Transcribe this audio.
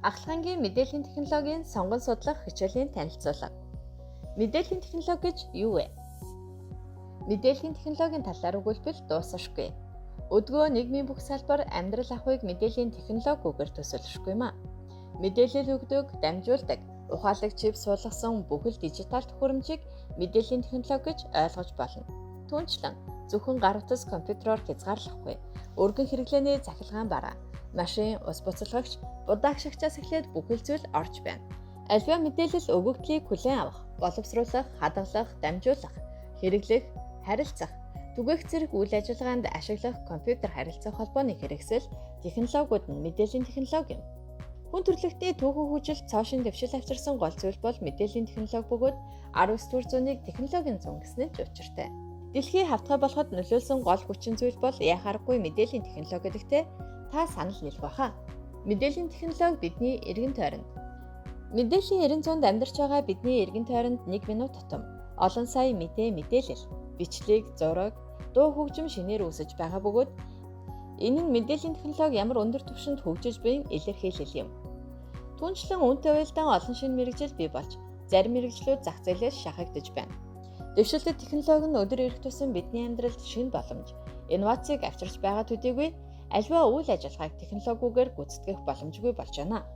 Ахлагангийн мэдээллийн технологийн сонгон судлах хичээлийн танилцуулга. Мэдээллийн технологи гэж юу вэ? Мэдээллийн технологийн талаар өгүүлбэл дуусахгүй. Өдгөө нийгмийн бүх салбар амьдрал ахуйг мэдээллийн технологиугаар төсөөлшгүй маа. Мэдээлэл өгдөг, дамжуулдаг, ухаалаг чип суулгасан бүхэл дижитал төхөөрөмжийг мэдээллийн технологи гэж ойлгож болно. Түүнчлэн зөвхөн гар утас компьютероор хязгаарлахгүй. Өргөн хэрэглээний цахилгаан бараа, машин, ус буцалгагч, будаагшигчаас эхлээд бүхэл зүйл орж байна. Альва мэдээлэл өгөгдлийг хүлээн авах, боловсруулах, хадгалах, дамжуулах, хэрэглэх, харилцах, түгээх зэрэг үйл ажиллагаанд ашиглах компьютер харилцаа холбооны хэрэгсэл технологиуд нь мэдээллийн технологи юм. Хүн төрөлхтний түүхэн хөгжил, цоошин дэвшил авчирсан гол зүйл бол мэдээллийн технологи бөгөөд 19-р зууны технологийн зүүн гэснээр ч учиртай. Дэлхий хавтгай болоход нөлөөлсөн гол хүчин зүйл бол яхаарахгүй мэдээллийн технологи гэдэгтээ та санал нийлэх баха. Мэдээллийн технологи бидний эргэн тойронд. Мэдээллийн 90 зуунд амьдарч байгаа бидний эргэн тойронд 1 минут тутам олон сая мэдээлэл, бичлэг, зураг, дуу хөгжим шинээр үүсэж байгаа бөгөөд энэ нь мэдээллийн технологи ямар өндөр түвшинд хөгжиж буйн илэрхийлэл юм. Түүнчлэн үүнтэй уялдан олон шинэ мэргэжил бий болж зарим мэргэжлүүд зах зээлээс шахагдж байна. Дэвшилтэт технологи нь өдөр ирэх тусам бидний амьдралд шинэ боломж, инновацийг авчирч байгаа төдийгүй альва үйл ажиллагааг технологиугаар гүйцэтгэх боломжгүй болж байна.